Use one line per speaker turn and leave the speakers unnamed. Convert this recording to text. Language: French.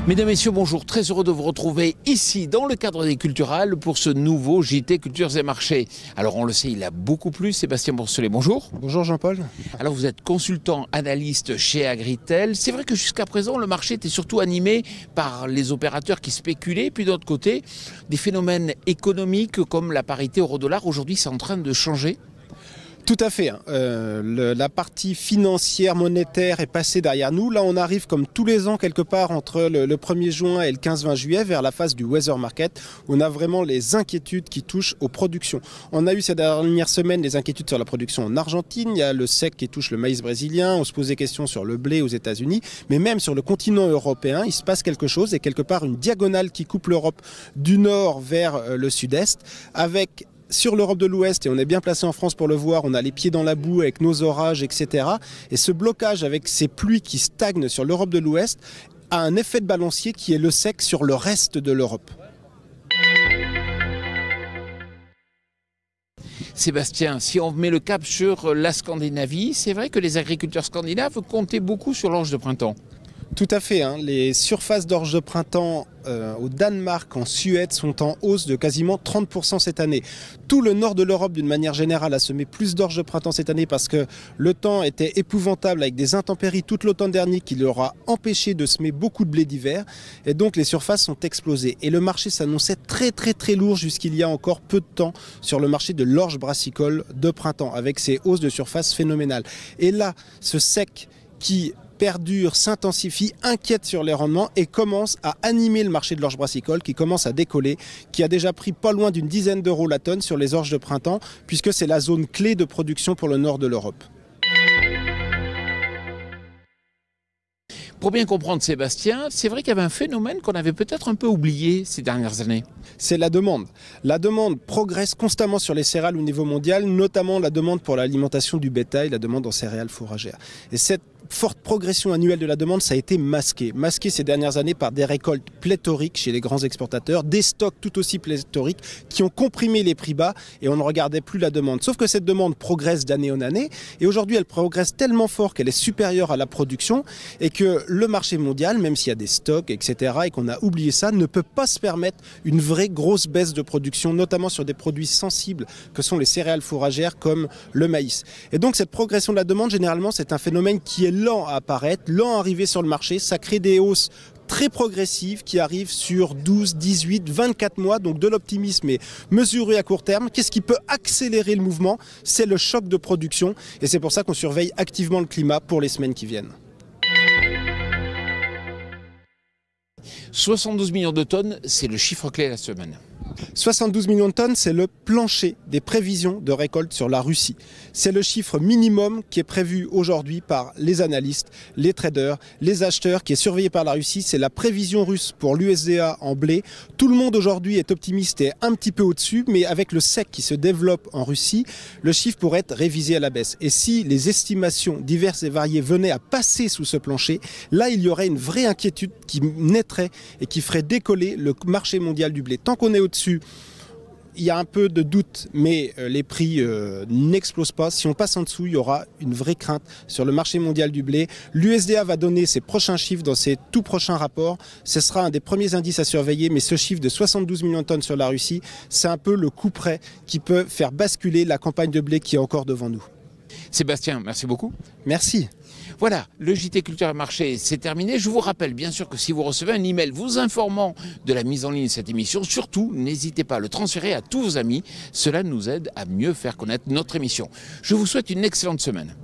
Mesdames, Messieurs, bonjour. Très heureux de vous retrouver ici dans le cadre des Culturales pour ce nouveau JT Cultures et Marchés. Alors on le sait, il a beaucoup plu. Sébastien Bourselet, bonjour.
Bonjour Jean-Paul.
Alors vous êtes consultant analyste chez Agritel. C'est vrai que jusqu'à présent, le marché était surtout animé par les opérateurs qui spéculaient. Puis d'autre côté, des phénomènes économiques comme la parité euro-dollar. Aujourd'hui, c'est en train de changer.
Tout à fait. La partie financière, monétaire est passée derrière nous. Là, on arrive comme tous les ans quelque part entre le 1er juin et le 15-20 juillet vers la phase du weather market où on a vraiment les inquiétudes qui touchent aux productions. On a eu ces dernières semaines des inquiétudes sur la production en Argentine. Il y a le sec qui touche le maïs brésilien. On se pose des questions sur le blé aux États-Unis. Mais même sur le continent européen, il se passe quelque chose et quelque part une diagonale qui coupe l'Europe du nord vers le sud-est avec sur l'Europe de l'Ouest, et on est bien placé en France pour le voir, on a les pieds dans la boue avec nos orages, etc. Et ce blocage avec ces pluies qui stagnent sur l'Europe de l'Ouest a un effet de balancier qui est le sec sur le reste de l'Europe.
Sébastien, si on met le cap sur la Scandinavie, c'est vrai que les agriculteurs scandinaves comptaient beaucoup sur l'orge de printemps.
Tout à fait. Les surfaces d'orge de printemps au Danemark, en Suède, sont en hausse de quasiment 30% cette année. Tout le nord de l'Europe, d'une manière générale, a semé plus d'orge de printemps cette année parce que le temps était épouvantable avec des intempéries toute l'automne dernier qui leur a empêché de semer beaucoup de blé d'hiver. Et donc les surfaces sont explosées. Et le marché s'annonçait très lourd jusqu'il y a encore peu de temps sur le marché de l'orge brassicole de printemps avec ces hausses de surface phénoménales. Et là, ce sec qui perdure, s'intensifie, inquiète sur les rendements et commence à animer le marché de l'orge brassicole qui commence à décoller, qui a déjà pris pas loin d'une dizaine d'euros la tonne sur les orges de printemps puisque c'est la zone clé de production pour le nord de l'Europe.
Pour bien comprendre Sébastien, c'est vrai qu'il y avait un phénomène qu'on avait peut-être un peu oublié ces dernières années.
C'est la demande. La demande progresse constamment sur les céréales au niveau mondial, notamment la demande pour l'alimentation du bétail, la demande en céréales fourragères. Et cette forte progression annuelle de la demande, ça a été masqué ces dernières années par des récoltes pléthoriques chez les grands exportateurs, des stocks tout aussi pléthoriques qui ont comprimé les prix bas et on ne regardait plus la demande. Sauf que cette demande progresse d'année en année et aujourd'hui elle progresse tellement fort qu'elle est supérieure à la production et que le marché mondial, même s'il y a des stocks, etc., et qu'on a oublié ça, ne peut pas se permettre une vraie grosse baisse de production, notamment sur des produits sensibles que sont les céréales fourragères comme le maïs. Et donc cette progression de la demande, généralement, c'est un phénomène qui est lent à apparaître, lent à arriver sur le marché. Ça crée des hausses très progressives qui arrivent sur 12, 18, 24 mois, donc de l'optimisme est mesuré à court terme. Qu'est-ce qui peut accélérer le mouvement? C'est le choc de production et c'est pour ça qu'on surveille activement le climat pour les semaines qui viennent.
72 millions de tonnes, c'est le chiffre clé de la semaine.
72 millions de tonnes, c'est le plancher des prévisions de récolte sur la Russie. C'est le chiffre minimum qui est prévu aujourd'hui par les analystes, les traders, les acheteurs, qui est surveillé par la Russie. C'est la prévision russe pour l'USDA en blé. Tout le monde aujourd'hui est optimiste et un petit peu au-dessus, mais avec le sec qui se développe en Russie, le chiffre pourrait être révisé à la baisse. Et si les estimations diverses et variées venaient à passer sous ce plancher, là il y aurait une vraie inquiétude qui naîtrait et qui ferait décoller le marché mondial du blé. Tant qu'on est au-dessus, il y a un peu de doute, mais les prix n'explosent pas. Si on passe en dessous, il y aura une vraie crainte sur le marché mondial du blé. L'USDA va donner ses prochains chiffres dans ses tout prochains rapports. Ce sera un des premiers indices à surveiller, mais ce chiffre de 72 millions de tonnes sur la Russie, c'est un peu le coup près qui peut faire basculer la campagne de blé qui est encore devant nous.
Sébastien, merci beaucoup.
Merci.
Voilà, le JT Culture et Marché, c'est terminé. Je vous rappelle bien sûr que si vous recevez un email vous informant de la mise en ligne de cette émission, surtout n'hésitez pas à le transférer à tous vos amis. Cela nous aide à mieux faire connaître notre émission. Je vous souhaite une excellente semaine.